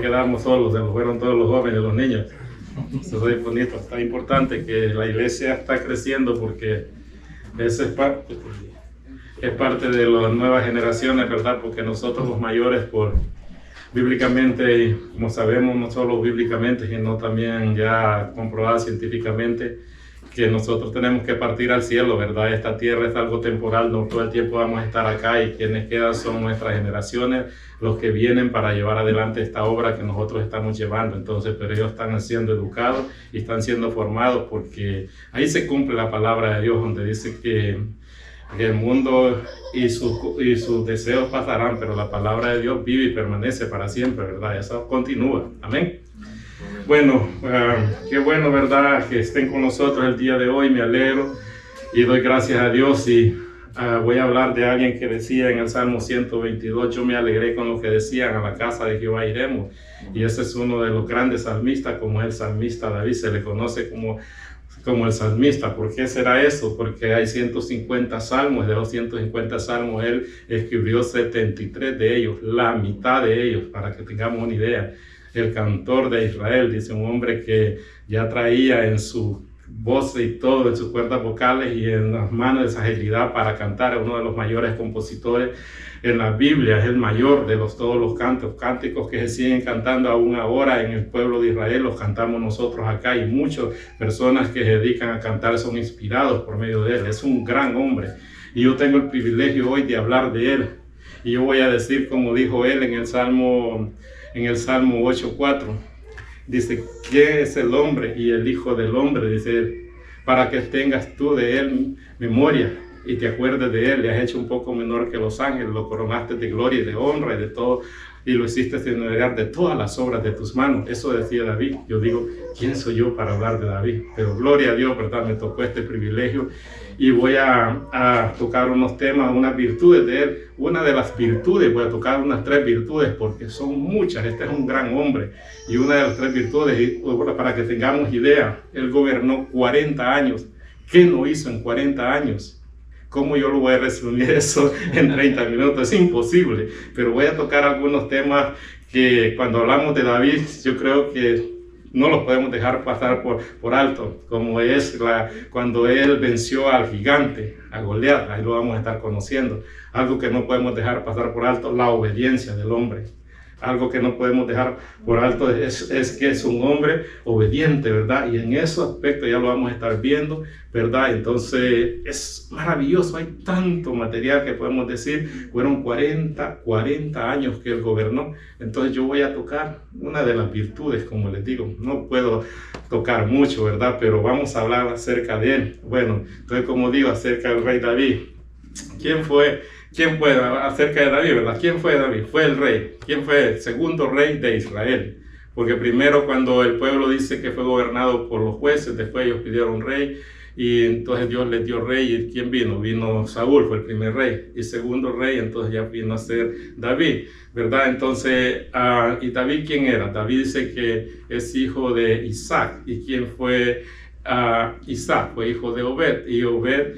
quedamos solos, se nos fueron todos los jóvenes, los niños. Eso es bonito, está importante que la iglesia está creciendo porque eso es parte de las nuevas generaciones, ¿verdad? Porque nosotros los mayores, bíblicamente, como sabemos, no solo bíblicamente, sino también ya comprobado científicamente, que nosotros tenemos que partir al cielo, ¿verdad? Esta tierra es algo temporal, no todo el tiempo vamos a estar acá, y quienes quedan son nuestras generaciones, los que vienen para llevar adelante esta obra que nosotros estamos llevando. Entonces, pero ellos están siendo educados y están siendo formados, porque ahí se cumple la palabra de Dios, donde dice que el mundo y sus deseos pasarán, pero la palabra de Dios vive y permanece para siempre, ¿verdad? Eso continúa. Amén. Bueno, qué bueno, ¿verdad? Que estén con nosotros el día de hoy. Me alegro y doy gracias a Dios. Y voy a hablar de alguien que decía en el Salmo 122, yo me alegré con lo que decían, a la casa de Jehová iremos. Y ese es uno de los grandes salmistas, como el salmista David, se le conoce como el salmista. ¿Por qué será eso? Porque hay 150 salmos, de los 150 salmos él escribió 73 de ellos, la mitad de ellos, para que tengamos una idea. El cantor de Israel, dice, un hombre que ya traía en su voz y todo, en sus cuerdas vocales y en las manos esa agilidad para cantar, es uno de los mayores compositores en la Biblia, es el mayor de todos los cánticos que se siguen cantando aún ahora en el pueblo de Israel, los cantamos nosotros acá, y muchas personas que se dedican a cantar son inspirados por medio de él. Es un gran hombre y yo tengo el privilegio hoy de hablar de él, y yo voy a decir como dijo él en el Salmo 8:4, dice, ¿quién es el hombre y el hijo del hombre? Dice él, para que tengas tú de él memoria y te acuerdes de él. Le has hecho un poco menor que los ángeles, lo coronaste de gloria y de honra y de todo, y lo hiciste señorear de todas las obras de tus manos. Eso decía David. Yo digo, ¿quién soy yo para hablar de David? Pero gloria a Dios, ¿verdad? Me tocó este privilegio y voy a tocar unos temas, unas virtudes de él. Una de las virtudes, voy a tocar unas 3 virtudes porque son muchas. Este es un gran hombre, y una de las 3 virtudes, para que tengamos idea, él gobernó 40 años. ¿Qué no hizo en 40 años? ¿Cómo yo lo voy a resumir eso en 30 minutos? Es imposible, pero voy a tocar algunos temas que cuando hablamos de David, yo creo que no los podemos dejar pasar por alto, como es cuando él venció al gigante, a Goliat. Ahí lo vamos a estar conociendo. Algo que no podemos dejar pasar por alto, la obediencia del hombre. Algo que no podemos dejar por alto es que es un hombre obediente, ¿verdad? Y en ese aspecto ya lo vamos a estar viendo, ¿verdad? Entonces es maravilloso, hay tanto material que podemos decir. Fueron 40 años que él gobernó. Entonces yo voy a tocar una de las virtudes, como les digo. No puedo tocar mucho, ¿verdad? Pero vamos a hablar acerca de él. Bueno, entonces como digo, acerca del rey David. ¿Quién fue acerca de David, verdad? ¿Quién fue David? Fue el rey. ¿Quién fue el segundo rey de Israel? Porque primero, cuando el pueblo dice que fue gobernado por los jueces, después ellos pidieron rey, y entonces Dios les dio rey. ¿Y quién vino? Vino Saúl, fue el primer rey. Y segundo rey, entonces ya vino a ser David, ¿verdad? Entonces, ¿y David quién era? David dice que es hijo de Isaac. ¿Y quién fue Isaac? Fue hijo de Obed, y Obed,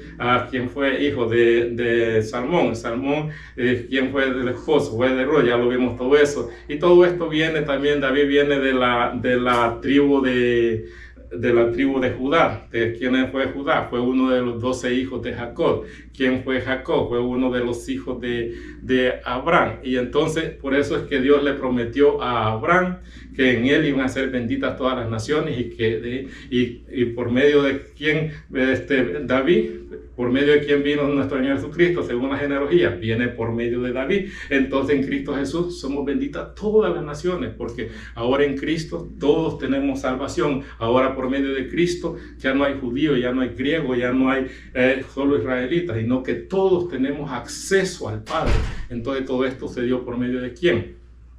quien fue hijo de Salmón. Salmón, quien fue el esposo, fue de Ro, ya lo vimos todo eso. Y todo esto viene también, David viene de la tribu de Judá. ¿De quién fue Judá? Fue uno de los 12 hijos de Jacob. ¿Quién fue Jacob? Fue uno de los hijos de Abraham. Y entonces, por eso es que Dios le prometió a Abraham que en él iban a ser benditas todas las naciones, y por medio de quién, David, por medio de quien vino nuestro Señor Jesucristo, según la genealogía, viene por medio de David. Entonces en Cristo Jesús somos benditas todas las naciones, porque ahora en Cristo todos tenemos salvación. Ahora por medio de Cristo ya no hay judío, ya no hay griego, ya no hay solo israelitas, sino que todos tenemos acceso al Padre. Entonces todo esto se dio por medio de ¿quién?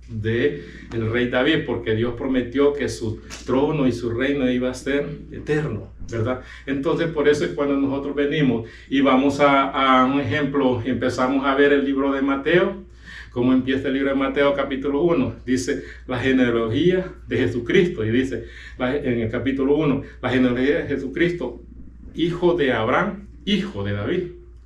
De el rey David, porque Dios prometió que su trono y su reino iba a ser eterno, ¿verdad? Entonces por eso es cuando nosotros venimos y vamos a un ejemplo, empezamos a ver el libro de Mateo. ¿Cómo empieza el libro de Mateo capítulo 1? Dice la genealogía de Jesucristo, y dice en el capítulo 1, la genealogía de Jesucristo, hijo de Abraham, hijo de David.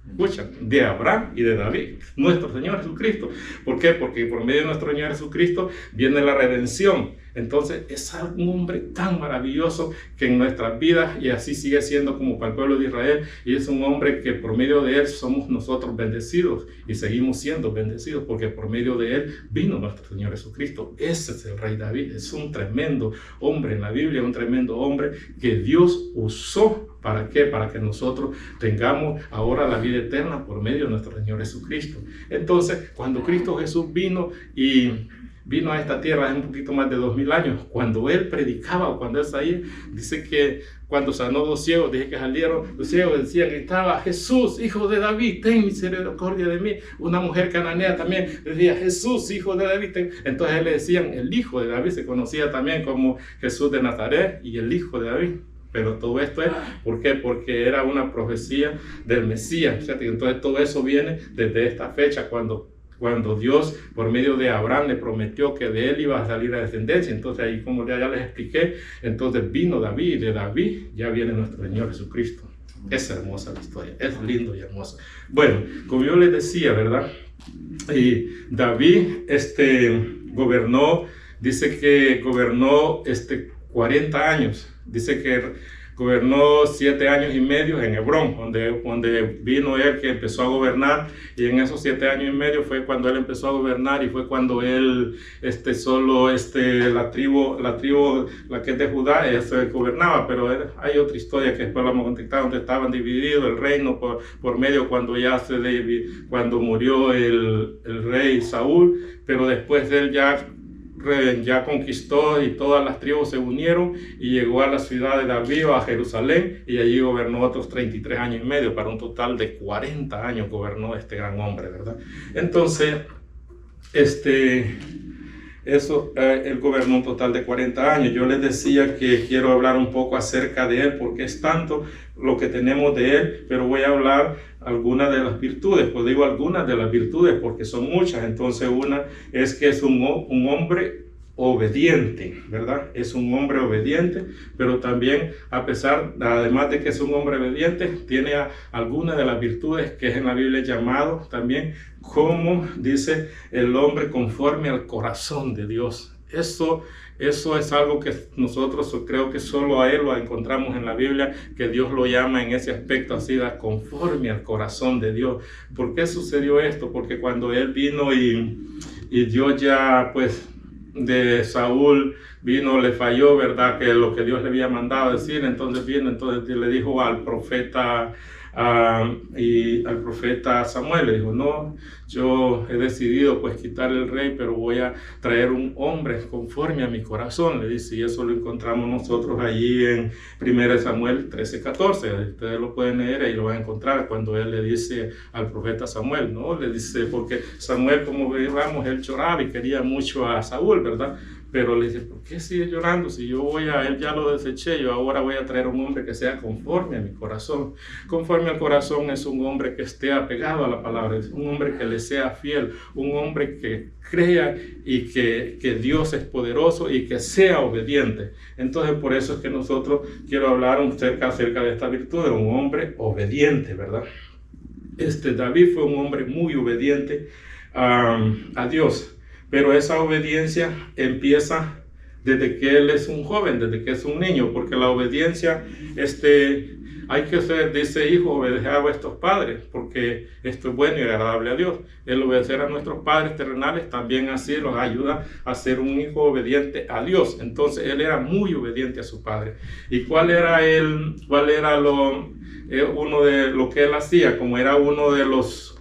Escucha, de Abraham y de David, nuestro Señor Jesucristo. ¿Por qué? Porque por medio de nuestro Señor Jesucristo viene la redención. Entonces es un hombre tan maravilloso que en nuestras vidas, y así sigue siendo como para el pueblo de Israel, y es un hombre que por medio de él somos nosotros bendecidos y seguimos siendo bendecidos porque por medio de él vino nuestro Señor Jesucristo. Ese es el rey David, es un tremendo hombre en la Biblia, un tremendo hombre que Dios usó. ¿Para qué? Para que nosotros tengamos ahora la vida eterna por medio de nuestro Señor Jesucristo. Entonces, cuando Cristo Jesús vino a esta tierra hace un poquito más de 2000 años, cuando Él predicaba o cuando Él salía, dice que cuando sanó dos ciegos, dije que salieron los ciegos, decían, gritaba, Jesús, hijo de David, ten misericordia de mí. Una mujer cananea también decía, Jesús, hijo de David, ten. Entonces Él le decían, el hijo de David, se conocía también como Jesús de Nazaret y el hijo de David. Pero todo esto es, ¿por qué? Porque era una profecía del Mesías. Entonces todo eso viene desde esta fecha, cuando Dios, por medio de Abraham, le prometió que de él iba a salir la descendencia. Entonces ahí, como ya les expliqué, entonces vino David, y de David ya viene nuestro Señor Jesucristo. Es hermosa la historia, es lindo y hermoso. Bueno, como yo les decía, ¿verdad? Y David gobernó, dice que gobernó 40 años. Dice que gobernó 7 años y medio en Hebrón, donde vino él, que empezó a gobernar, y en esos 7 años y medio fue cuando él empezó a gobernar, y fue cuando él, la tribu, la que es de Judá, gobernaba. Pero hay otra historia que después la vamos a contar, donde estaban divididos el reino por medio, cuando murió el rey Saúl, pero después de él ya conquistó y todas las tribus se unieron y llegó a la ciudad de David, a Jerusalén, y allí gobernó otros 33 años y medio, para un total de 40 años gobernó este gran hombre, ¿verdad? Entonces, él gobernó un total de 40 años. Yo les decía que quiero hablar un poco acerca de él, porque es tanto lo que tenemos de él, pero voy a hablar algunas de las virtudes. Pues digo algunas de las virtudes porque son muchas. Entonces una es que es un hombre obediente, ¿verdad? Es un hombre obediente, pero también, además de que es un hombre obediente, tiene algunas de las virtudes que es en la Biblia llamado también, como dice, el hombre conforme al corazón de Dios. Eso es algo que nosotros creo que solo a él lo encontramos en la Biblia, que Dios lo llama en ese aspecto así, conforme al corazón de Dios. ¿Por qué sucedió esto? Porque cuando él vino y Dios ya, pues, de Saúl vino, le falló, ¿verdad? Que lo que Dios le había mandado decir, entonces le dijo al profeta Samuel, le dijo, no, yo he decidido pues quitar el rey, pero voy a traer un hombre conforme a mi corazón, le dice, y eso lo encontramos nosotros allí en 1 Samuel 13:14, ustedes lo pueden leer y lo van a encontrar, cuando él le dice al profeta Samuel, ¿no? Le dice, porque Samuel, como veamos, él lloraba y quería mucho a Saúl, ¿verdad? Pero le dice, ¿por qué sigue llorando? Si él ya lo deseché, yo ahora voy a traer un hombre que sea conforme a mi corazón. Conforme al corazón es un hombre que esté apegado a la palabra, es un hombre que le sea fiel, un hombre que crea y que Dios es poderoso y que sea obediente. Entonces por eso es que nosotros quiero hablar acerca de esta virtud de un hombre obediente, ¿verdad? David fue un hombre muy obediente a Dios. Pero esa obediencia empieza desde que él es un joven, desde que es un niño, porque la obediencia, hay que ser, dice, hijo, obedecer a vuestros padres, porque esto es bueno y agradable a Dios. El obedecer a nuestros padres terrenales también así los ayuda a ser un hijo obediente a Dios. Entonces él era muy obediente a su padre. ¿Y cuál era uno de lo que él hacía? Como era uno de los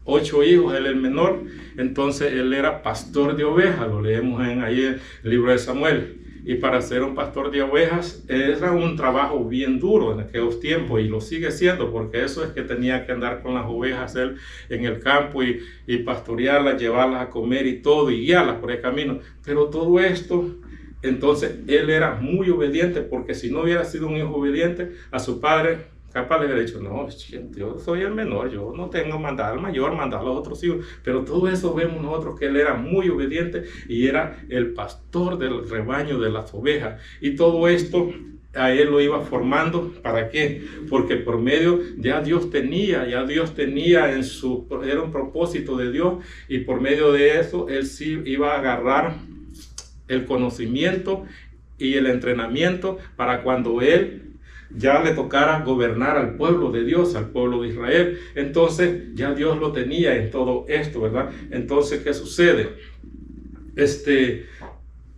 8 hijos, él el menor, entonces él era pastor de ovejas, lo leemos ahí en el libro de Samuel. Y para ser un pastor de ovejas era un trabajo bien duro en aquellos tiempos, y lo sigue siendo, porque eso es que tenía que andar con las ovejas él en el campo y pastorearlas, llevarlas a comer y todo, y guiarlas por el camino. Pero todo esto, entonces él era muy obediente, porque si no hubiera sido un hijo obediente a su padre, capaz le hubiera dicho, no, yo soy el menor, yo no tengo mandar al mayor, mandar a los otros hijos. Pero todo eso vemos nosotros que él era muy obediente y era el pastor del rebaño de las ovejas. Y todo esto a él lo iba formando. ¿Para qué? Porque por medio, ya Dios tenía era un propósito de Dios, y por medio de eso, él sí iba a agarrar el conocimiento y el entrenamiento para cuando él ya le tocara gobernar al pueblo de Dios, al pueblo de Israel. Entonces ya Dios lo tenía en todo esto, ¿verdad? Entonces, ¿qué sucede?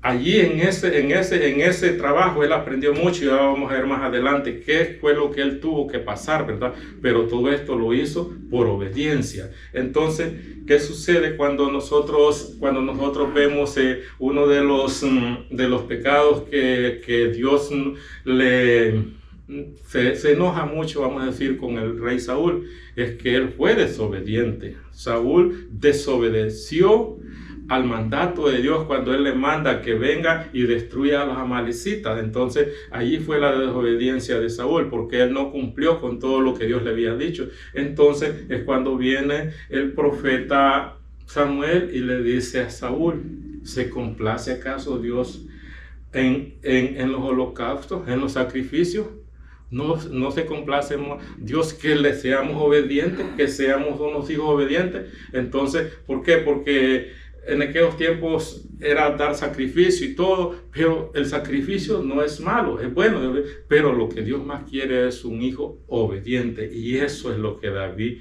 Allí en ese trabajo él aprendió mucho, y ahora vamos a ver más adelante qué fue lo que él tuvo que pasar, ¿verdad? Pero todo esto lo hizo por obediencia. Entonces, ¿qué sucede cuando nosotros vemos uno de los pecados que Dios se enoja mucho, vamos a decir, con el rey Saúl? Es que él fue desobediente. Saúl desobedeció al mandato de Dios cuando él le manda que venga y destruya a los amalecitas. Entonces allí fue la desobediencia de Saúl, porque él no cumplió con todo lo que Dios le había dicho. Entonces es cuando viene el profeta Samuel y le dice a Saúl: ¿se complace acaso Dios en los holocaustos, en los sacrificios? No se complace Dios que le seamos obedientes, que seamos unos hijos obedientes. Entonces, ¿por qué? Porque en aquellos tiempos era dar sacrificio y todo, pero el sacrificio no es malo, es bueno, pero lo que Dios más quiere es un hijo obediente, y eso es lo que David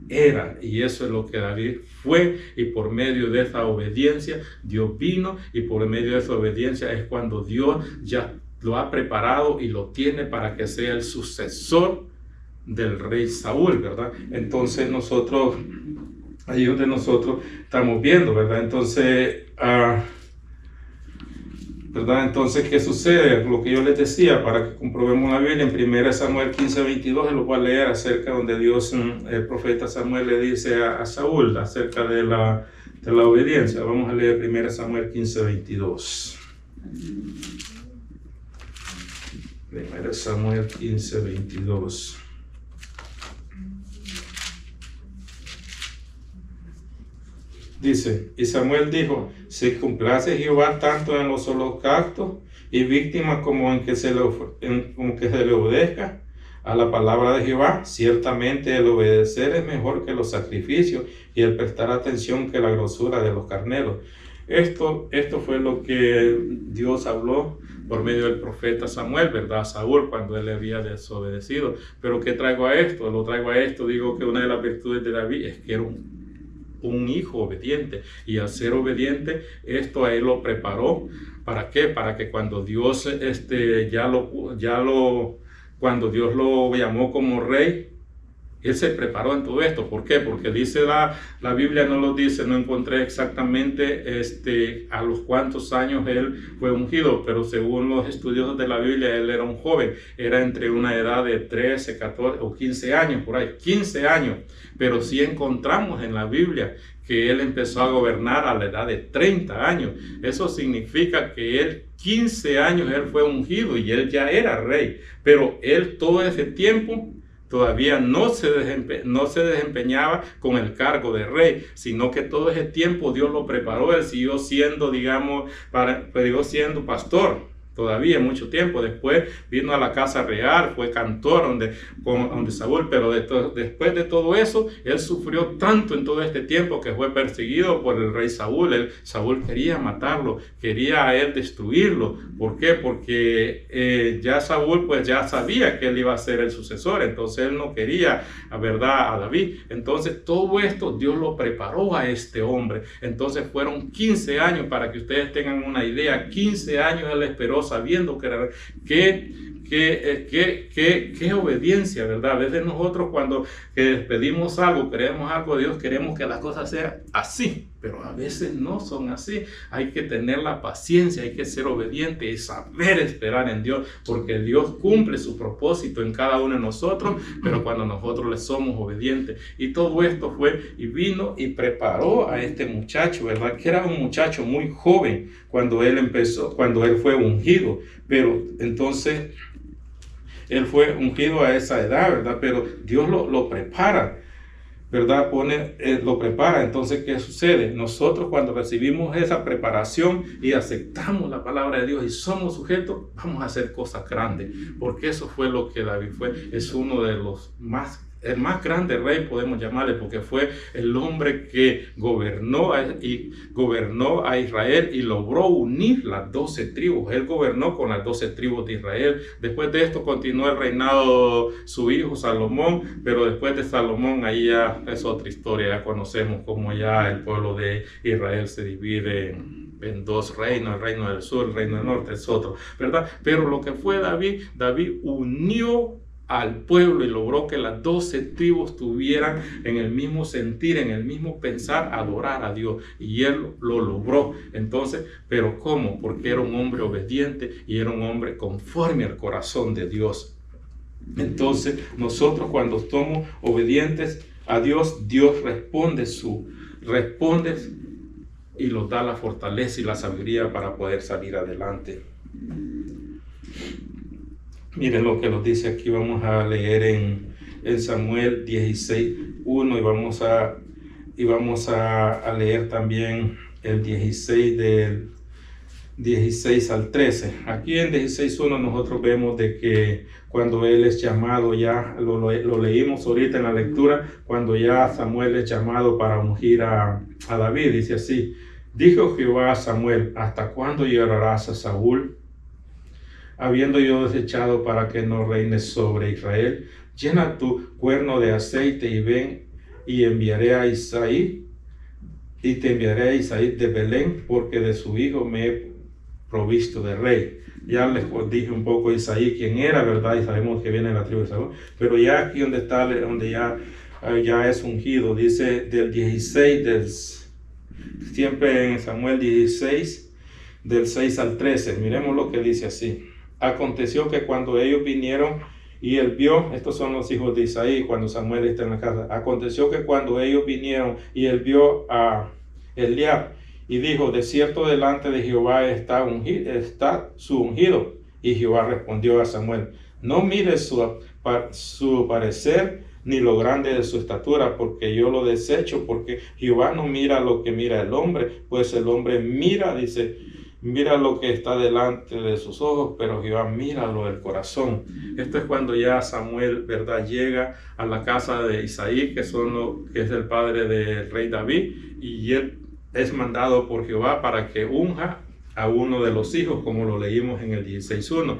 era, y eso es lo que David fue, y por medio de esa obediencia Dios vino, y por medio de esa obediencia es cuando Dios ya lo ha preparado y lo tiene para que sea el sucesor del rey Saúl, ¿verdad? Entonces ahí donde nosotros estamos viendo, ¿verdad? Entonces, ¿verdad? Entonces, ¿qué sucede? Lo que yo les decía, para que comprobemos la Biblia, en 1 Samuel 15:22, lo voy a leer acerca donde Dios, el profeta Samuel le dice a Saúl acerca de la obediencia. Vamos a leer 1 Samuel 15:22. 1 Samuel 15:22. Dice: y Samuel dijo: ¿se complace Jehová tanto en los holocaustos y víctimas como en que se le obedezca a la palabra de Jehová? Ciertamente el obedecer es mejor que los sacrificios, y el prestar atención que la grosura de los carneros. Esto fue lo que Dios habló por medio del profeta Samuel, ¿verdad? Saúl, cuando él había desobedecido. Pero ¿qué traigo a esto? Lo traigo a esto, digo que una de las virtudes de David es que era un hijo obediente, y al ser obediente, esto a él lo preparó. ¿Para qué? Para que cuando Dios cuando Dios lo llamó como rey, él se preparó en todo esto. ¿Por qué? Porque dice la Biblia, no lo dice, no encontré exactamente a los cuántos años él fue ungido, pero según los estudiosos de la Biblia, él era un joven, era entre una edad de 13, 14 o 15 años, por ahí, 15 años. Pero sí encontramos en la Biblia que él empezó a gobernar a la edad de 30 años. Eso significa que él, 15 años, él fue ungido y él ya era rey. Pero él todo ese tiempo todavía no se desempeñaba con el cargo de rey, sino que todo ese tiempo Dios lo preparó. Él siguió siendo, siguió siendo pastor todavía mucho tiempo. Después vino a la casa real, fue cantor donde Saúl, pero después de todo eso, él sufrió tanto en todo este tiempo que fue perseguido por el rey Saúl. Saúl quería matarlo, quería a él destruirlo. ¿Por qué? Porque ya Saúl pues ya sabía que él iba a ser el sucesor, entonces él no quería, a verdad, a David. Entonces todo esto Dios lo preparó a este hombre. Entonces fueron 15 años, para que ustedes tengan una idea, 15 años él esperó sabiendo que era qué obediencia, ¿verdad? A veces nosotros cuando pedimos algo, queremos algo de Dios, queremos que las cosas sean así, pero a veces no son así. Hay que tener la paciencia, hay que ser obediente y saber esperar en Dios, porque Dios cumple su propósito en cada uno de nosotros, pero cuando nosotros le somos obedientes. Y todo esto fue y vino y preparó a este muchacho, ¿verdad? Que era un muchacho muy joven cuando él fue ungido, pero entonces él fue ungido a esa edad, ¿verdad? Pero Dios lo prepara. ¿verdad? Lo prepara. Entonces, ¿qué sucede? Nosotros cuando recibimos esa preparación y aceptamos la palabra de Dios y somos sujetos, vamos a hacer cosas grandes, porque eso fue lo que David fue. Es uno de los el más grande rey, podemos llamarle, porque fue el hombre que gobernó a Israel y logró unir las 12 tribus. Él gobernó con las 12 tribus de Israel. Después de esto continuó el reinado su hijo Salomón, pero después de Salomón ahí ya es otra historia. Ya conocemos cómo ya el pueblo de Israel se divide en dos reinos, el reino del sur, el reino del norte es otro, ¿verdad? Pero lo que fue David unió al pueblo y logró que las 12 tribus tuvieran en el mismo sentir, en el mismo pensar, adorar a Dios. Y él lo logró. Entonces, ¿pero cómo? Porque era un hombre obediente y era un hombre conforme al corazón de Dios. Entonces, nosotros cuando somos obedientes a Dios, Dios responde y nos da la fortaleza y la sabiduría para poder salir adelante. Miren lo que nos dice aquí. Vamos a leer en Samuel 16:1 y vamos a leer también el 16 del 16 al 13. Aquí en 16:1 nosotros vemos de que cuando él es llamado, ya lo leímos ahorita en la lectura, cuando ya Samuel es llamado para ungir a David, dice así: dijo Jehová a Samuel, ¿hasta cuándo llorarás a Saúl, habiendo yo desechado para que no reines sobre Israel? Llena tu cuerno de aceite y ven, y enviaré a Isaí, y te enviaré a Isaí de Belén, porque de su hijo me he provisto de rey. Ya les dije un poco Isaí quién era, ¿verdad? Y sabemos que viene de la tribu de Saúl, pero ya aquí donde ya es ungido, dice del 16, siempre en Samuel 16, del 6 al 13, miremos lo que dice así. Aconteció que cuando ellos vinieron y él vio, estos son los hijos de Isaí cuando Samuel está en la casa. Aconteció que cuando ellos vinieron y él vio a Eliab y dijo: de cierto delante de Jehová está su ungido. Y Jehová respondió a Samuel: no mires su parecer ni lo grande de su estatura, porque yo lo desecho, porque Jehová no mira lo que mira el hombre, pues el hombre mira lo que está delante de sus ojos, pero Jehová mira lo del corazón. Esto es cuando ya Samuel, ¿verdad?, llega a la casa de Isaí, que es el padre del rey David, y él es mandado por Jehová para que unja a uno de los hijos, como lo leímos en el 16:1.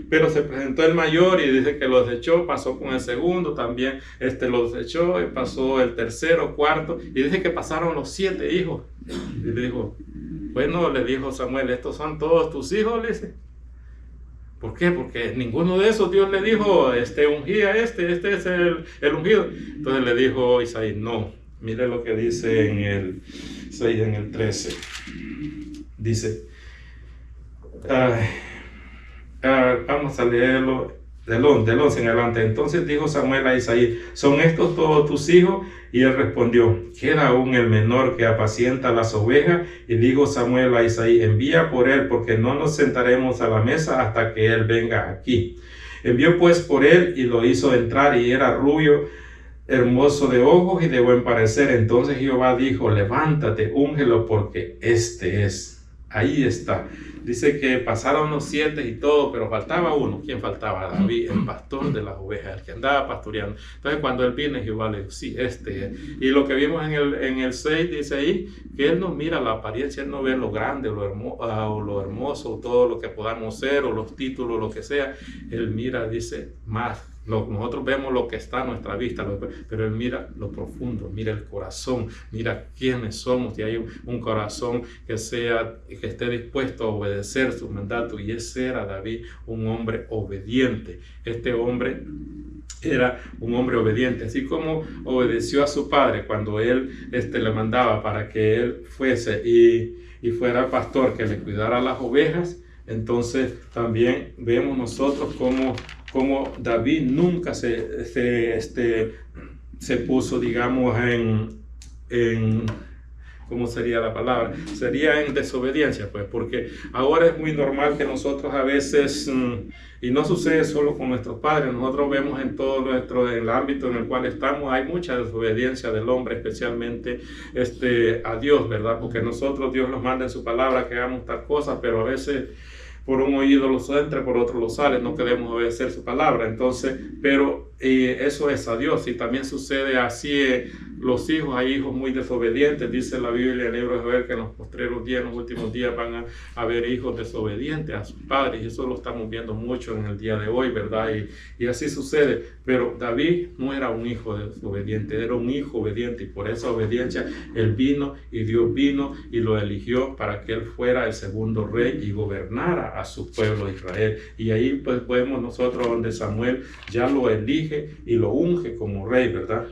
Pero se presentó el mayor y dice que lo desechó, pasó con el segundo, también lo desechó, y pasó el tercero, cuarto, y dice que pasaron los 7 hijos. Y dijo, bueno, le dijo Samuel, ¿estos son todos tus hijos? Le dice. ¿Por qué? Porque ninguno de esos Dios le dijo, ungía este es el ungido. Entonces le dijo Isaí, no. Mire lo que dice en el 6, en el 13. Dice, vamos a leerlo del 11 en adelante. Entonces dijo Samuel a Isaí, ¿son estos todos tus hijos? Y él respondió, queda aún el menor que apacienta las ovejas. Y dijo Samuel a Isaí, envía por él, porque no nos sentaremos a la mesa hasta que él venga aquí. Envió pues por él y lo hizo entrar, y era rubio, hermoso de ojos y de buen parecer. Entonces Jehová dijo, levántate, úngelo, porque este es. Ahí está. Dice que pasaron los 7 y todo, pero faltaba uno. ¿Quién faltaba? David, el pastor de las ovejas, el que andaba pastoreando. Entonces cuando él viene, Jehová le dijo, sí, este es. Y lo que vimos en el 6 dice ahí, que él no mira la apariencia, él no ve lo grande, lo hermoso, todo lo que podamos ser, o los títulos, lo que sea. Él mira, dice, más. Nosotros vemos lo que está a nuestra vista, pero él mira lo profundo, mira el corazón, mira quiénes somos, y hay un corazón que esté dispuesto a obedecer su mandato. Y ese era David, un hombre obediente. Este hombre era un hombre obediente, así como obedeció a su padre cuando él le mandaba para que él fuese y fuera pastor, que le cuidara las ovejas. Entonces también vemos nosotros como David nunca se puso, digamos, ¿cómo sería la palabra? Sería en desobediencia, pues, porque ahora es muy normal que nosotros a veces, y no sucede solo con nuestros padres, nosotros vemos en todo el ámbito en el cual estamos, hay mucha desobediencia del hombre, especialmente a Dios, ¿verdad? Porque nosotros, Dios nos manda en su palabra que hagamos tal cosa, pero a veces por un oído los entra, por otro los sale, no queremos obedecer su palabra. Entonces, pero eso es a Dios, y también sucede así los hijos, hay hijos muy desobedientes. Dice la Biblia en el libro de Joel que en los postreros días, en los últimos días van a haber hijos desobedientes a sus padres, y eso lo estamos viendo mucho en el día de hoy, ¿verdad? Y así sucede. Pero David no era un hijo desobediente, era un hijo obediente, y por esa obediencia él vino, y Dios vino y lo eligió para que él fuera el segundo rey y gobernara a su pueblo Israel. Y ahí pues podemos nosotros, donde Samuel ya lo elige y lo unge como rey, ¿verdad?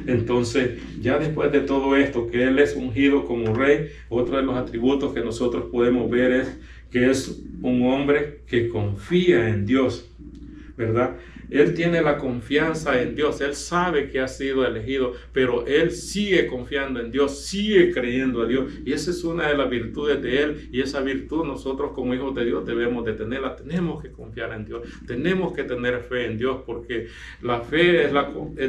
Entonces, ya después de todo esto, que él es ungido como rey, otro de los atributos que nosotros podemos ver es que es un hombre que confía en Dios, ¿verdad? Él tiene la confianza en Dios, él sabe que ha sido elegido, pero él sigue confiando en Dios, sigue creyendo a Dios, y esa es una de las virtudes de él, y esa virtud nosotros como hijos de Dios debemos de tenerla. Tenemos que confiar en Dios, tenemos que tener fe en Dios, porque la fe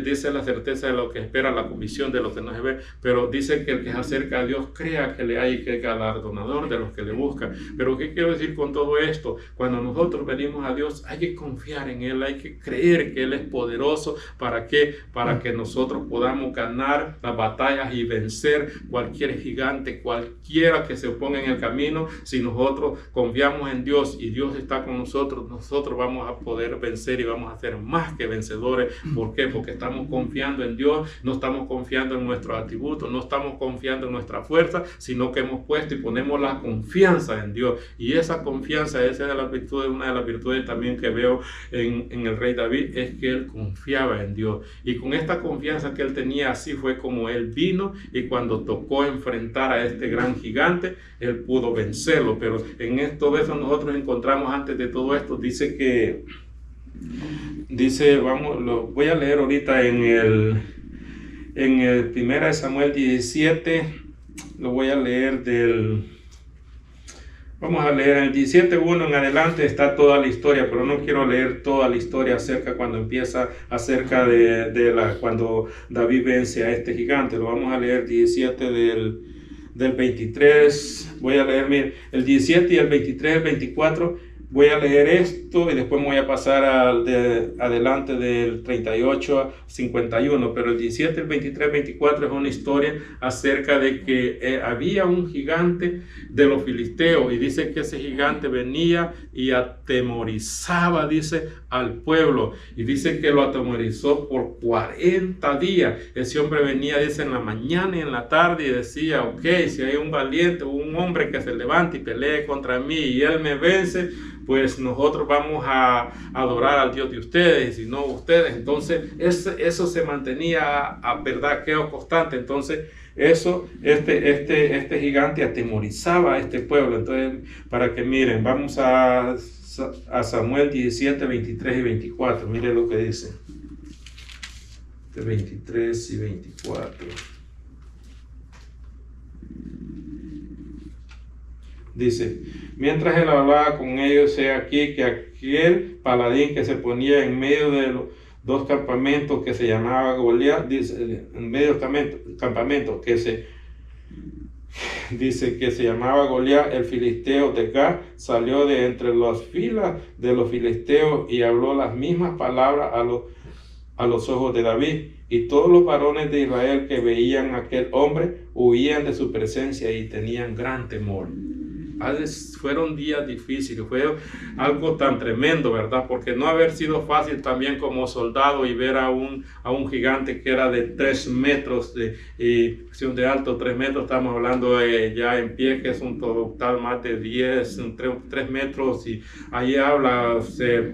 dice la certeza de lo que espera, la convicción de lo que no se ve, pero dice que el que se acerca a Dios crea que le hay, y que es galardonador de los que le buscan. Pero ¿qué quiero decir con todo esto? Cuando nosotros venimos a Dios hay que confiar en él, hay que creer que él es poderoso. ¿Para qué? Para que nosotros podamos ganar las batallas y vencer cualquier gigante, cualquiera que se oponga en el camino. Si nosotros confiamos en Dios y Dios está con nosotros, nosotros vamos a poder vencer y vamos a ser más que vencedores. ¿Por qué? Porque estamos confiando en Dios, no estamos confiando en nuestros atributos, no estamos confiando en nuestra fuerza, sino que hemos puesto y ponemos la confianza en Dios. Y esa confianza, esa es una de las virtudes también que veo en el rey David, es que él confiaba en Dios, y con esta confianza que él tenía, así fue como él vino, y cuando tocó enfrentar a este gran gigante, él pudo vencerlo. Pero en todo eso nosotros encontramos, antes de todo esto, dice, lo voy a leer ahorita en el 1 Samuel 17, lo voy a leer vamos a leer el 17:1 en adelante, está toda la historia, pero no quiero leer toda la historia cuando empieza acerca cuando David vence a este gigante. Lo vamos a leer 17 del 23, voy a leer el 17 y el 23, el 24. Voy a leer esto y después me voy a pasar adelante del 38 a 51, pero el 17, el 23, el 24 es una historia acerca de que había un gigante de los filisteos, y dice que ese gigante venía y atemorizaba, dice, al pueblo, y dice que lo atemorizó por 40 días. Ese hombre venía, dice, en la mañana y en la tarde, y decía, ok, si hay un valiente o un hombre que se levante y pelee contra mí y él me vence, pues nosotros vamos a adorar al Dios de ustedes, y no ustedes. Entonces eso se mantenía a verdad, quedó constante. Entonces este gigante atemorizaba a este pueblo. Entonces, para que miren, vamos a Samuel 17, 23 y 24. Miren lo que dice, de 23 y 24. Dice: mientras él hablaba con ellos, he aquí que aquel paladín que se ponía en medio de los dos campamentos, que se llamaba Goliat, dice, en medio del campamento que se llamaba Goliat, el filisteo de Gat, salió de entre las filas de los filisteos y habló las mismas palabras a los ojos de David. Y todos los varones de Israel que veían a aquel hombre huían de su presencia y tenían gran temor. Fueron días difíciles, fue algo tan tremendo, ¿verdad? Porque no haber sido fácil también como soldado y ver a un gigante que era de 3 metros de alto, 3 metros, estamos hablando ya en pie, que es un total más de 3 metros, y ahí habla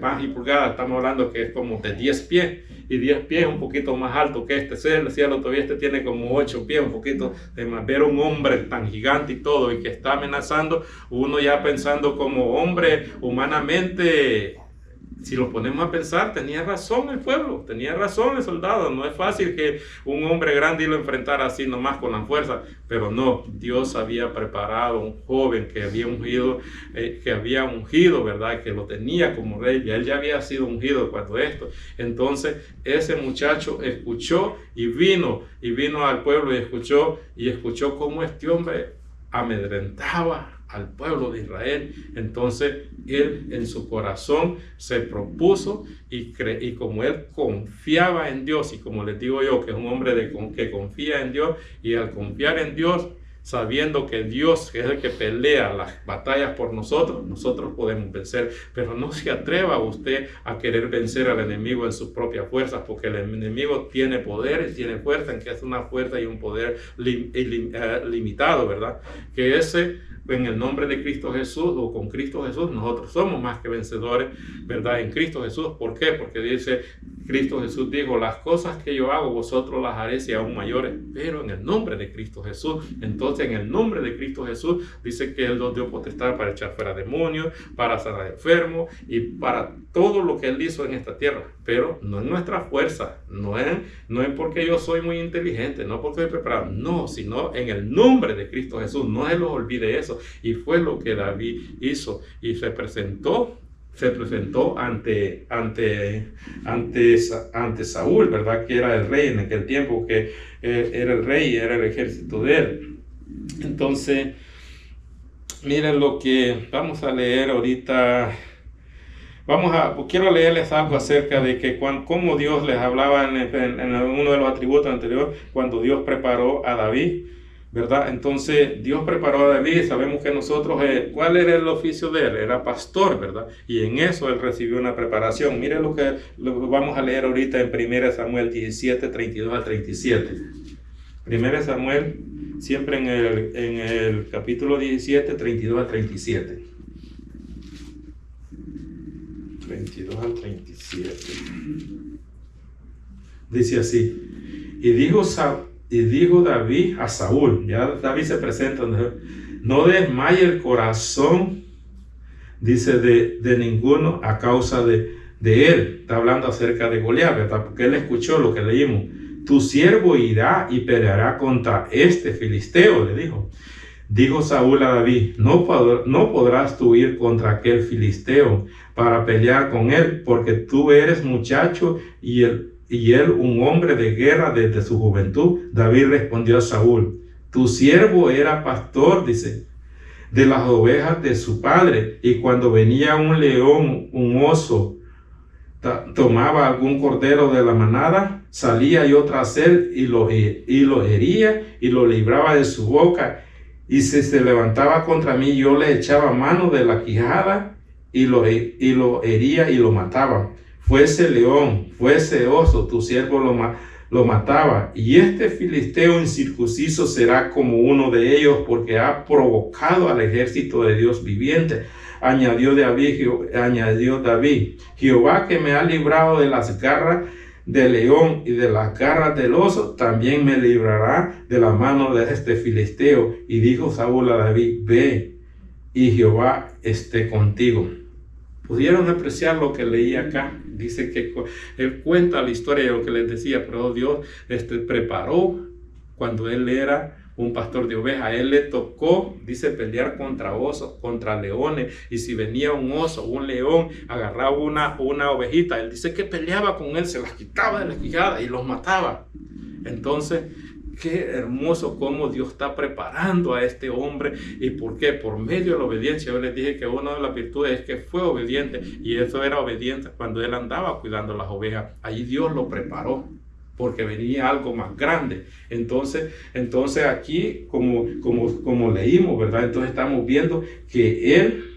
más y pulgadas, estamos hablando que es como de 10 pies. Y 10 pies un poquito más alto que este. El cielo todavía tiene como 8 pies, un poquito de más. Ver un hombre tan gigante y todo, y que está amenazando, uno ya pensando como hombre humanamente, si lo ponemos a pensar, tenía razón el pueblo, tenía razón el soldado. No es fácil que un hombre grande lo enfrentara así nomás con la fuerza, pero no, Dios había preparado un joven que había ungido, ¿verdad? Que lo tenía como rey, y él ya había sido ungido cuando esto. Entonces ese muchacho escuchó y vino al pueblo y escuchó cómo este hombre amedrentaba al pueblo de Israel. Entonces él en su corazón se propuso y como él confiaba en Dios, y como les digo yo, que es un hombre que confía en Dios, y al confiar en Dios, sabiendo que Dios es el que pelea las batallas por nosotros podemos vencer. Pero no se atreva usted a querer vencer al enemigo en sus propias fuerzas, porque el enemigo tiene poder y tiene fuerza, en que es una fuerza y un poder limitado, ¿verdad? Que en el nombre de Cristo Jesús, o con Cristo Jesús, nosotros somos más que vencedores, ¿verdad? En Cristo Jesús. ¿Por qué? Porque dice, Cristo Jesús dijo, las cosas que yo hago, vosotros las haréis y aún mayores, pero en el nombre de Cristo Jesús. Entonces, en el nombre de Cristo Jesús, dice que Él nos dio potestad para echar fuera demonios, para sanar enfermos, y para todo lo que Él hizo en esta tierra. Pero no es nuestra fuerza, no es porque yo soy muy inteligente, no porque estoy preparado, no, sino en el nombre de Cristo Jesús. No se los olvide eso. Y fue lo que David hizo, y se presentó ante Saúl, ¿verdad? Que era el rey en aquel tiempo, que era el rey y era el ejército de él. Entonces, miren lo que vamos a leer ahorita. Quiero leerles algo acerca de que cómo Dios les hablaba en uno de los atributos anteriores, cuando Dios preparó a David, ¿verdad? Entonces Dios preparó a David. Sabemos que nosotros, ¿cuál era el oficio de él? Era pastor, ¿verdad? Y en eso él recibió una preparación. Miren lo que vamos a leer ahorita en 1 Samuel 17, 32 al 37. 1 Samuel, siempre en el capítulo 17, 32 al 37. 32 al 37. Dice así: y dijo David a Saúl, ya David se presenta, no desmaye el corazón, dice, de ninguno a causa de él. Está hablando acerca de Goliat, ¿verdad? Porque él escuchó lo que leímos. Tu siervo irá y peleará contra este filisteo, le dijo. Dijo Saúl a David, no podrás tú ir contra aquel filisteo para pelear con él, porque tú eres muchacho y él un hombre de guerra desde su juventud. David respondió a Saúl, tu siervo era pastor, dice, de las ovejas de su padre, y cuando venía un león, un oso, tomaba algún cordero de la manada, salía yo tras él y lo hería y lo libraba de su boca, y si se levantaba contra mí, yo le echaba mano de la quijada y lo hería y lo mataba. Fuese león, fuese oso, tu siervo lo mataba. Y este filisteo incircunciso será como uno de ellos, porque ha provocado al ejército de Dios viviente. Añadió David, Jehová, que me ha librado de las garras del león y de las garras del oso, también me librará de la mano de este filisteo. Y dijo Saúl a David, ve, y Jehová esté contigo. ¿Pudieron apreciar lo que leí acá? Dice que él cuenta la historia de lo que les decía, pero Dios preparó cuando él era un pastor de ovejas. A él le tocó, dice, pelear contra osos, contra leones, y si venía un oso o un león, agarraba una ovejita, él dice que peleaba con él, se las quitaba de la quijada y los mataba. Entonces, qué hermoso cómo Dios está preparando a este hombre. ¿Y por qué? Por medio de la obediencia. Yo les dije que una de las virtudes es que fue obediente, y eso era obediencia cuando él andaba cuidando las ovejas. Allí Dios lo preparó, porque venía algo más grande. Entonces aquí, como leímos, ¿verdad? Entonces estamos viendo que él,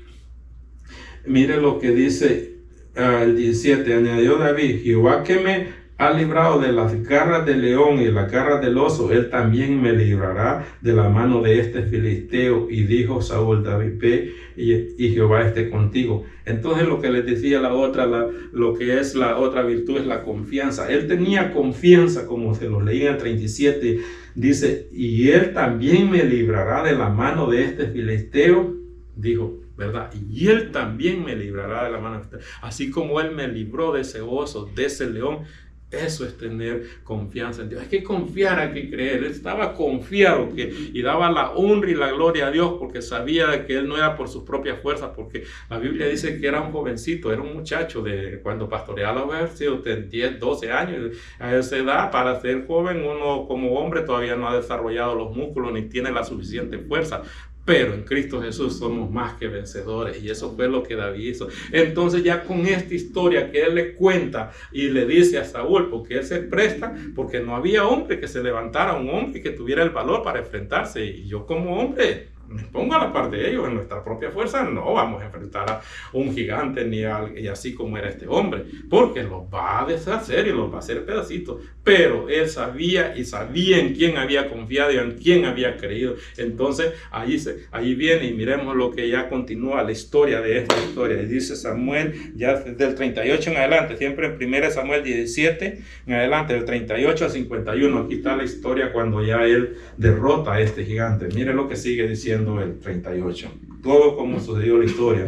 mire lo que dice el 17, añadió David, Jehová, que me ha librado de las garras del león y de las garras del oso, él también me librará de la mano de este filisteo. Y dijo Saúl, David, ve, y Jehová esté contigo. Entonces lo que les decía lo que es la otra virtud es la confianza. Él tenía confianza, como se lo leí en el 37, dice, y él también me librará de la mano de este filisteo, dijo. ¿verdad? Y Él también me librará de la mano de usted. Así como Él me libró de ese oso, de ese león. Eso es tener confianza en Dios. Hay que confiar, hay que creer. Él estaba confiado y daba la honra y la gloria a Dios porque sabía que él no era por sus propias fuerzas, porque la Biblia dice que era un jovencito, era un muchacho de cuando pastoreaba la oveja, de 10, 12 años. A esa edad, para ser joven, uno como hombre todavía no ha desarrollado los músculos ni tiene la suficiente fuerza. Pero en Cristo Jesús somos más que vencedores, y eso fue lo que David hizo. Entonces ya con esta historia que él le cuenta y le dice a Saúl, porque él se presta, porque no había hombre que se levantara, un hombre que tuviera el valor para enfrentarse. Y yo como hombre me pongo a la par de ellos. En nuestra propia fuerza no vamos a enfrentar a un gigante y así como era este hombre, porque los va a deshacer y los va a hacer pedacitos. Pero él sabía en quién había confiado y en quién había creído. Entonces ahí viene, y miremos lo que ya continúa la historia de esta historia. Y dice Samuel, ya del 38 en adelante, siempre en 1 Samuel 17 en adelante, del 38 al 51. Aquí está la historia cuando ya él derrota a este gigante. Miren lo que sigue diciendo el 38, todo como sucedió la historia.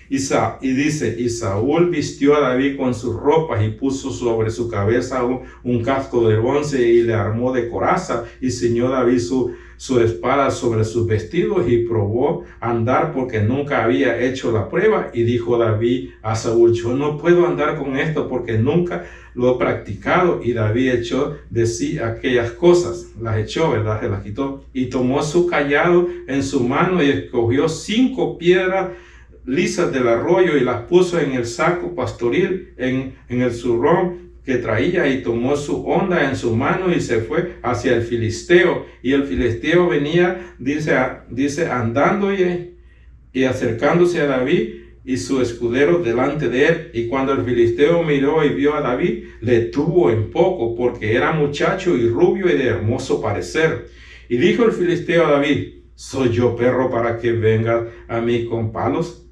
Y dice, y Saúl vistió a David con sus ropas y puso sobre su cabeza un casco de bronce y le armó de coraza, y ciñó David su espada sobre sus vestidos y probó andar porque nunca había hecho la prueba. Y dijo David a Saúl, yo no puedo andar con esto porque nunca lo he practicado. Y David echó de sí aquellas cosas, las echó, ¿verdad? Se las quitó, y tomó su cayado en su mano y escogió 5 piedras lisas del arroyo y las puso en el saco pastoril en el zurrón que traía, y tomó su honda en su mano y se fue hacia el filisteo. Y el filisteo venía, dice andando y acercándose a David y su escudero delante de él. Y cuando el filisteo miró y vio a David, le tuvo en poco, porque era muchacho y rubio y de hermoso parecer. Y dijo el filisteo a David, ¿soy yo perro para que vengas a mí con palos?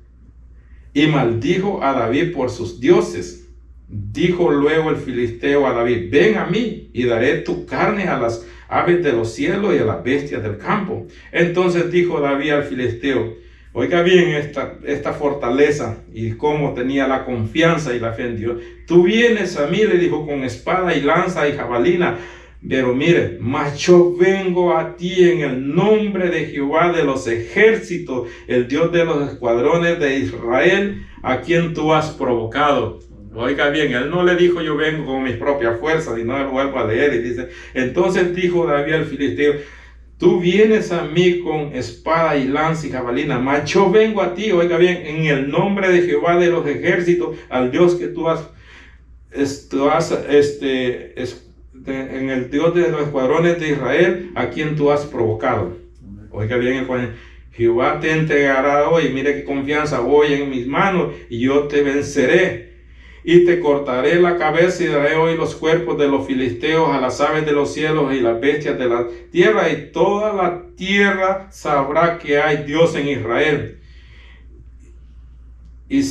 Y maldijo a David por sus dioses. Dijo luego el filisteo a David, ven a mí y daré tu carne a las aves de los cielos y a las bestias del campo. Entonces dijo David al filisteo, oiga bien esta fortaleza y cómo tenía la confianza y la fe en Dios. Tú vienes a mí, le dijo, con espada y lanza y jabalina. Pero mire, mas yo vengo a ti en el nombre de Jehová de los ejércitos, el Dios de los escuadrones de Israel, a quien tú has provocado. Oiga bien, él no le dijo yo vengo con mis propias fuerzas, y no lo vuelvo a leer. Y dice, entonces dijo David al filisteo, tú vienes a mí con espada y lanza y jabalina, mas yo vengo a ti, oiga bien, en el nombre de Jehová de los ejércitos, al Dios que tú has en el Dios de los escuadrones de Israel, a quien tú has provocado. Oiga bien, Jehová te entregará hoy, mire qué confianza, hoy en mis manos, y yo te venceré. Y te cortaré la cabeza y daré hoy los cuerpos de los filisteos a las aves de los cielos y las bestias de la tierra, y toda la tierra sabrá que hay Dios en Israel. Y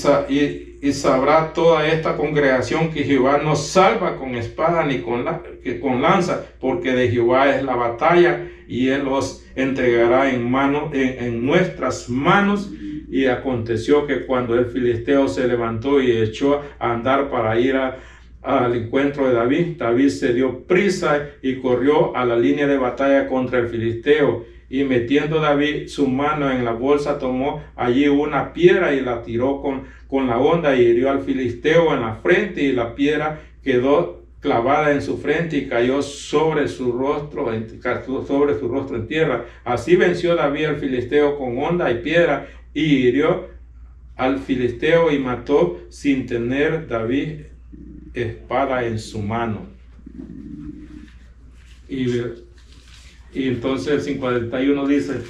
sabrá toda esta congregación que Jehová no salva con espada ni con lanza, porque de Jehová es la batalla, y él los entregará en nuestras manos. Y aconteció que cuando el filisteo se levantó y echó a andar para ir al encuentro de David, David se dio prisa y corrió a la línea de batalla contra el filisteo. Y metiendo David su mano en la bolsa, tomó allí una piedra y la tiró con la honda, y hirió al filisteo en la frente, y la piedra quedó clavada en su frente y cayó sobre su rostro en tierra. Así venció David al filisteo con honda y piedra, y hirió al filisteo y mató sin tener David espada en su mano. Y entonces el 51 dice,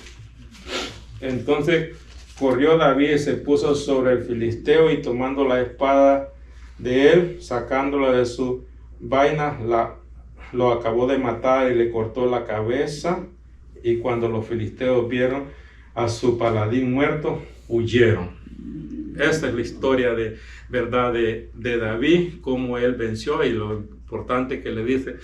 entonces corrió David y se puso sobre el filisteo, y tomando la espada de él, sacándola de su vaina, lo acabó de matar y le cortó la cabeza. Y cuando los filisteos vieron a su paladín muerto, huyeron. Esa es la historia de verdad de David, cómo él venció, y lo importante que le dice: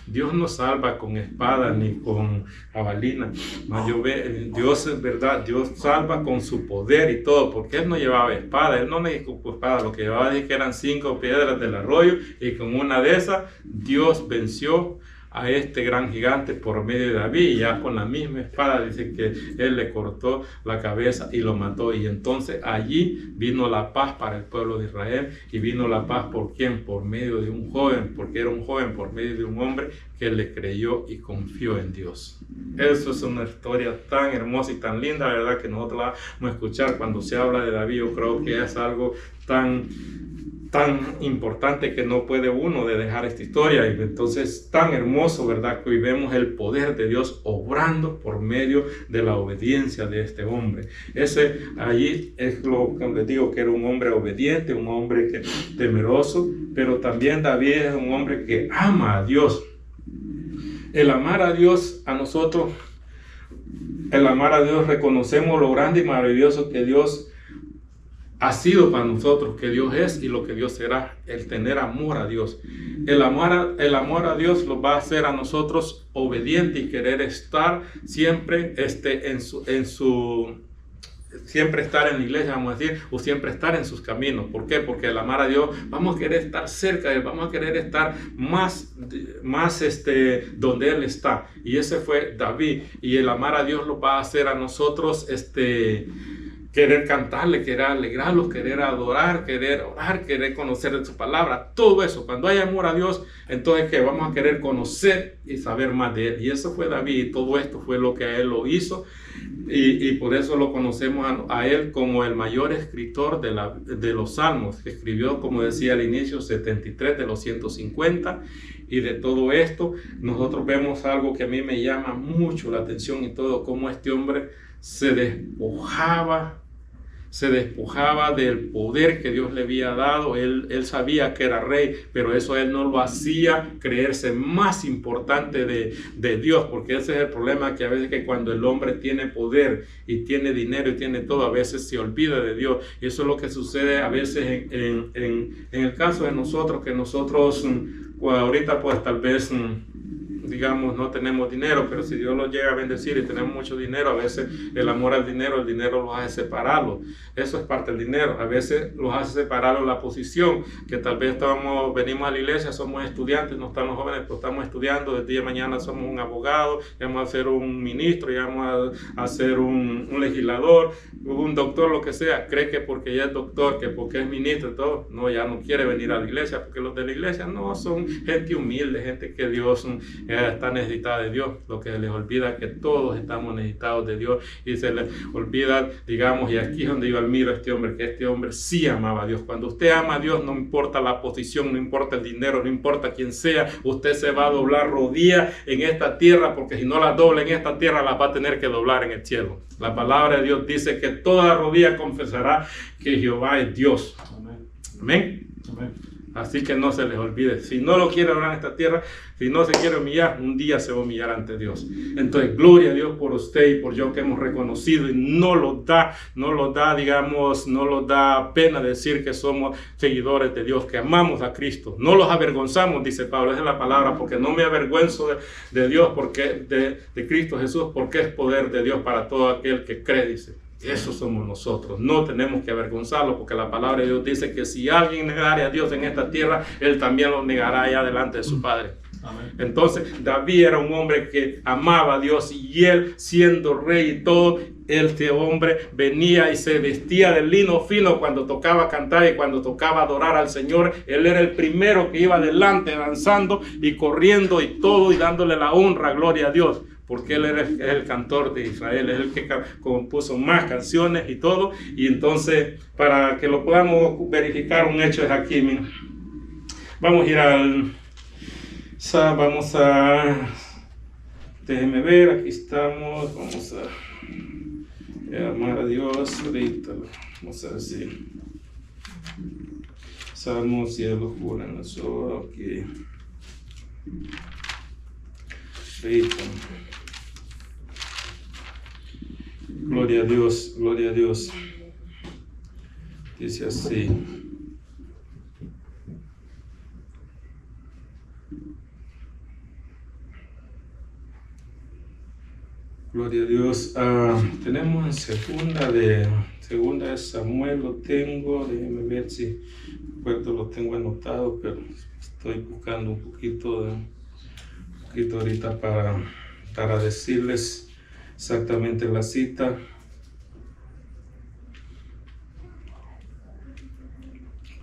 Dios no salva con espada ni con jabalina. No, Dios es verdad, Dios salva con su poder y todo, porque él no llevaba espada, él no necesitaba espada, lo que llevaba es que eran 5 piedras del arroyo, y con una de esas Dios venció a este gran gigante por medio de David, y ya con la misma espada dice que él le cortó la cabeza y lo mató. Y entonces allí vino la paz para el pueblo de Israel. Y vino la paz ¿por quién? Por medio de un joven, porque era un joven, por medio de un hombre que le creyó y confió en Dios. Eso es una historia tan hermosa y tan linda, ¿verdad? Que nosotros la vamos a escuchar cuando se habla de David. Yo creo que es algo tan importante que no puede uno de dejar esta historia. Y entonces tan hermoso, ¿verdad? Que hoy vemos el poder de Dios obrando por medio de la obediencia de este hombre. Allí es lo que les digo, que era un hombre obediente, un hombre temeroso, pero también David es un hombre que ama a Dios. El amar a Dios, a nosotros, el amar a Dios, reconocemos lo grande y maravilloso que Dios ha sido para nosotros, que Dios es y lo que Dios será. El tener amor a Dios, el amor a Dios lo va a hacer a nosotros obediente y querer estar siempre siempre estar en la iglesia, vamos a decir, o siempre estar en sus caminos. ¿Por qué? Porque el amar a Dios, vamos a querer estar cerca de Él, vamos a querer estar más donde Él está. Y ese fue David. Y el amar a Dios lo va a hacer a nosotros querer cantarle, querer alegrarlos, querer adorar, querer orar, querer conocer de su palabra. Todo eso, cuando hay amor a Dios, entonces que vamos a querer conocer y saber más de Él. Y eso fue David, y todo esto fue lo que a Él lo hizo. Y por eso lo conocemos a Él como el mayor escritor de los salmos, que escribió, como decía al inicio, 73 de los 150. Y de todo esto, nosotros vemos algo que a mí me llama mucho la atención, y todo, cómo este hombre se despojaba del poder que Dios le había dado. Él sabía que era rey, pero eso él no lo hacía creerse más importante de Dios, porque ese es el problema, que a veces que cuando el hombre tiene poder y tiene dinero y tiene todo, a veces se olvida de Dios. Y eso es lo que sucede a veces en el caso de nosotros, que nosotros ahorita pues tal vez digamos no tenemos dinero, pero si Dios los llega a bendecir y tenemos mucho dinero, a veces el amor al dinero, el dinero los hace separarlos. Eso es parte del dinero. A veces los hace separarlos la posición, que tal vez venimos a la iglesia, somos estudiantes, no estamos jóvenes, pero estamos estudiando, de día de mañana somos un abogado, ya vamos a ser un ministro, ya vamos a ser un legislador, un doctor, lo que sea. Cree que porque ya es doctor, que porque es ministro y todo, no, ya no quiere venir a la iglesia, porque los de la iglesia no son gente humilde, gente que Dios está necesitada de Dios. Lo que les olvida que todos estamos necesitados de Dios, y se les olvida, digamos, y aquí es donde yo admiro a este hombre, que este hombre sí amaba a Dios. Cuando usted ama a Dios, no importa la posición, no importa el dinero, no importa quién sea, usted se va a doblar rodilla en esta tierra, porque si no la dobla en esta tierra, la va a tener que doblar en el cielo. La palabra de Dios dice que toda rodilla confesará que Jehová es Dios. Amén. Amén. Amén. Así que no se les olvide, si no lo quiere orar en esta tierra, si no se quiere humillar, un día se va a humillar ante Dios. Entonces, gloria a Dios por usted y por yo, que hemos reconocido, y no nos da pena decir que somos seguidores de Dios, que amamos a Cristo. No los avergonzamos, dice Pablo, esa es la palabra, porque no me avergüenzo de Dios, porque de Cristo Jesús, porque es poder de Dios para todo aquel que cree, dice. Eso somos nosotros. No tenemos que avergonzarlo, porque la palabra de Dios dice que si alguien negara a Dios en esta tierra, Él también lo negará allá delante de su Padre. Amén. Entonces, David era un hombre que amaba a Dios, y él, siendo rey y todo, este hombre venía y se vestía de lino fino cuando tocaba cantar y cuando tocaba adorar al Señor. Él era el primero que iba adelante danzando y corriendo y todo, y dándole la honra, gloria a Dios, porque él es el cantor de Israel, es el que compuso más canciones y todo. Y entonces, para que lo podamos verificar, un hecho es aquí, miren. Vamos a ir déjenme ver, aquí estamos, vamos a amar a Dios, ahorita vamos a decir, Salmos, cielo, juran las horas, aquí, ahorita. Gloria a Dios, gloria a Dios. Dice así. Gloria a Dios. Tenemos en segunda de Samuel, lo tengo, déjenme ver si lo tengo anotado, pero estoy buscando un poquito ahorita para decirles exactamente la cita.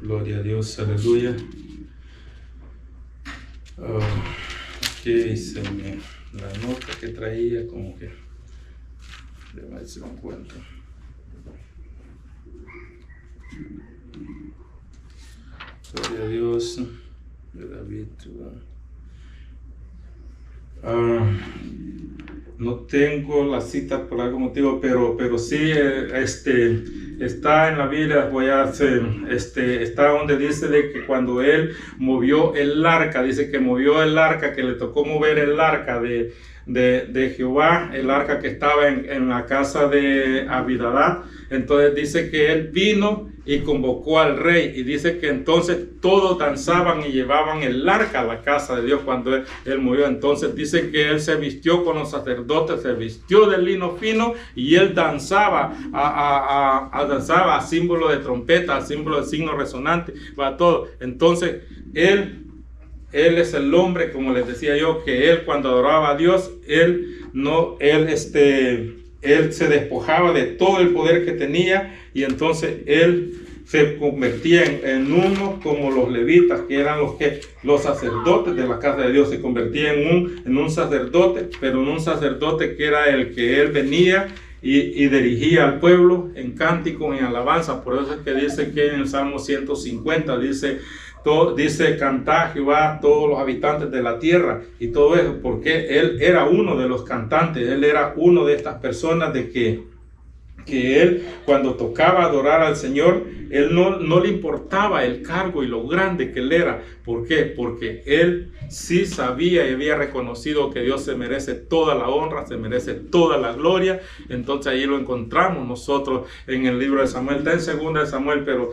Gloria a Dios, aleluya. La nota que traía como que, déjame ver si lo encuentro. Gloria a Dios, de David. No tengo la cita por algún motivo, pero sí, está en la Biblia. Está donde dice de que cuando él movió el arca, dice que movió el arca, que le tocó mover el arca de Jehová, el arca que estaba en la casa de Abinadab. Entonces dice que él vino y convocó al rey, y dice que entonces todos danzaban y llevaban el arca a la casa de Dios cuando él murió. Entonces dice que él se vistió con los sacerdotes, se vistió de lino fino, y él danzaba danzaba a símbolo de trompeta, a símbolo de signo resonante, para todo. Entonces él es el hombre, como les decía yo, que él cuando adoraba a Dios, él se despojaba de todo el poder que tenía, y entonces él se convertía en uno como los levitas, que eran los sacerdotes de la casa de Dios. Se convertía en un sacerdote, pero en un sacerdote que era el que él venía y dirigía al pueblo en cántico, en alabanza. Por eso es que dice que en el Salmo 150 dice cantar Jehová a todos los habitantes de la tierra, y todo eso porque él era uno de los cantantes. Él era uno de estas personas de que él, cuando tocaba adorar al Señor, él no le importaba el cargo y lo grande que él era. ¿Por qué? Porque él sí sabía y había reconocido que Dios se merece toda la honra, se merece toda la gloria. Entonces ahí lo encontramos nosotros en el libro de Samuel. Está en segunda de Samuel, pero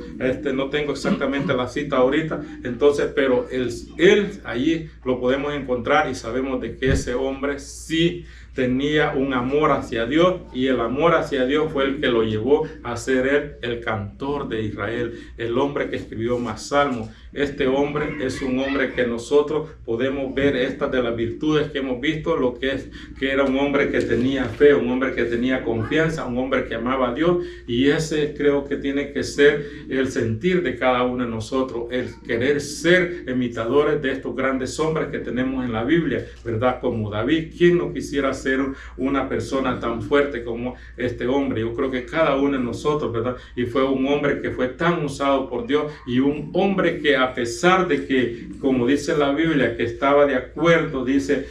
no tengo exactamente la cita ahorita. Entonces, pero él allí lo podemos encontrar, y sabemos de que ese hombre sí tenía un amor hacia Dios, y el amor hacia Dios fue el que lo llevó a ser él el cantor de Israel, el hombre que escribió más salmos. Este hombre es un hombre que nosotros podemos ver estas de las virtudes que hemos visto, lo que es que era un hombre que tenía fe, un hombre que tenía confianza, un hombre que amaba a Dios. Y ese creo que tiene que ser el sentir de cada uno de nosotros, el querer ser imitadores de estos grandes hombres que tenemos en la Biblia, ¿verdad? Como David. ¿Quién no quisiera ser una persona tan fuerte como este hombre? Yo creo que cada uno de nosotros, ¿verdad? Y fue un hombre que fue tan usado por Dios, y un hombre que, a pesar de que, como dice la Biblia, que estaba de acuerdo, dice,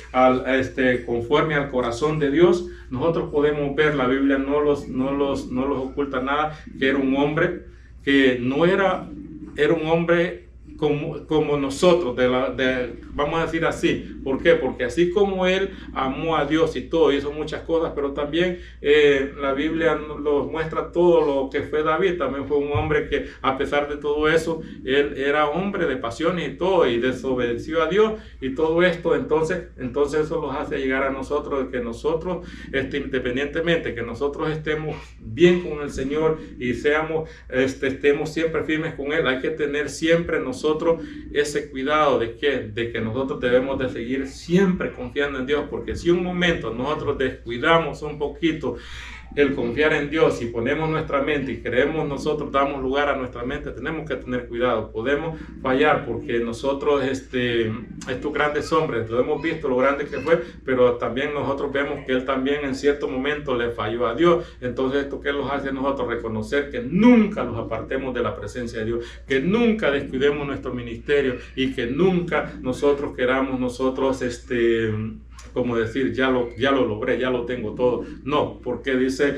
conforme al corazón de Dios, nosotros podemos ver, la Biblia no los oculta nada, que era un hombre que no era un hombre como nosotros, vamos a decir así. ¿Por qué? Porque así como él amó a Dios y todo, hizo muchas cosas, pero también la Biblia nos muestra todo lo que fue David. También fue un hombre que, a pesar de todo eso, él era hombre de pasiones y todo, y desobedeció a Dios y todo esto. Entonces eso nos hace llegar a nosotros, de que nosotros, independientemente que nosotros estemos bien con el Señor y estemos siempre firmes con él, hay que tener siempre nosotros ese cuidado de que nosotros debemos de seguir siempre confiando en Dios, porque si un momento nosotros descuidamos un poquito el confiar en Dios y ponemos nuestra mente y creemos nosotros, damos lugar a nuestra mente, tenemos que tener cuidado. Podemos fallar, porque nosotros, estos grandes hombres, lo hemos visto lo grande que fue, pero también nosotros vemos que él también en cierto momento le falló a Dios. Entonces, ¿esto qué nos hace a nosotros? Reconocer que nunca nos apartemos de la presencia de Dios, que nunca descuidemos nuestro ministerio, y que nunca nosotros queramos como decir, ya lo logré, ya lo tengo todo. No, porque dice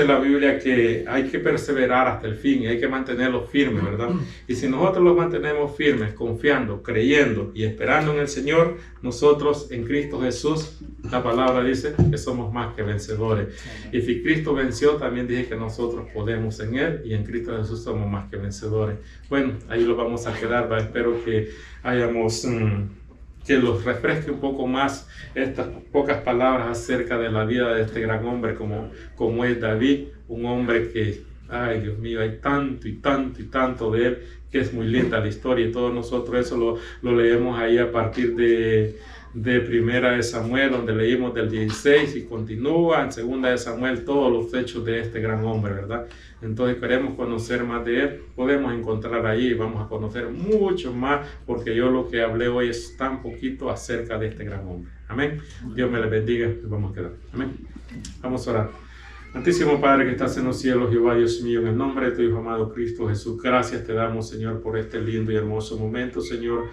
la Biblia que hay que perseverar hasta el fin y hay que mantenerlo firme, ¿verdad? Y si nosotros los mantenemos firmes, confiando, creyendo y esperando en el Señor, nosotros en Cristo Jesús, la palabra dice que somos más que vencedores. Y si Cristo venció, también dije que nosotros podemos en Él y en Cristo Jesús somos más que vencedores. Bueno, ahí lo vamos a quedar, ¿va? Espero que hayamos... que los refresque un poco más estas pocas palabras acerca de la vida de este gran hombre como es David, un hombre que, ay Dios mío, hay tanto y tanto y tanto de él, que es muy linda la historia y todos nosotros eso lo leemos ahí a partir de Primera de Samuel, donde leímos del 16 y continúa en Segunda de Samuel todos los hechos de este gran hombre, ¿verdad? Entonces queremos conocer más de él, podemos encontrar ahí, vamos a conocer mucho más, porque yo lo que hablé hoy es tan poquito acerca de este gran hombre. Amén. Dios me le bendiga y vamos a quedar. Amén. Vamos a orar. Santísimo Padre que estás en los cielos, Jehová Dios mío, en el nombre de tu Hijo amado Cristo Jesús, gracias te damos, Señor, por este lindo y hermoso momento, Señor,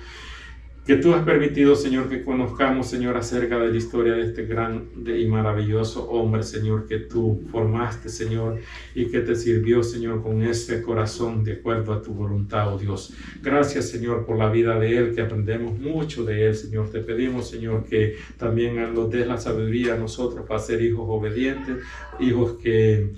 que tú has permitido, Señor, que conozcamos, Señor, acerca de la historia de este grande y maravilloso hombre, Señor, que tú formaste, Señor, y que te sirvió, Señor, con ese corazón de acuerdo a tu voluntad, oh Dios. Gracias, Señor, por la vida de él, que aprendemos mucho de él, Señor. Te pedimos, Señor, que también nos des la sabiduría a nosotros para ser hijos obedientes, hijos que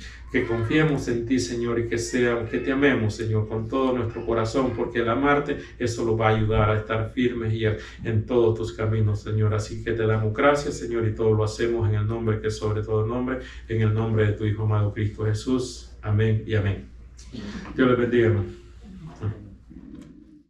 confiemos en ti, Señor, y que te amemos, Señor, con todo nuestro corazón, porque el amarte, eso lo va a ayudar a estar firmes y en todos tus caminos, Señor. Así que te damos gracias, Señor, y todo lo hacemos en el nombre que es sobre todo nombre, en el nombre de tu Hijo amado Cristo Jesús. Amén y amén. Dios les bendiga, hermano.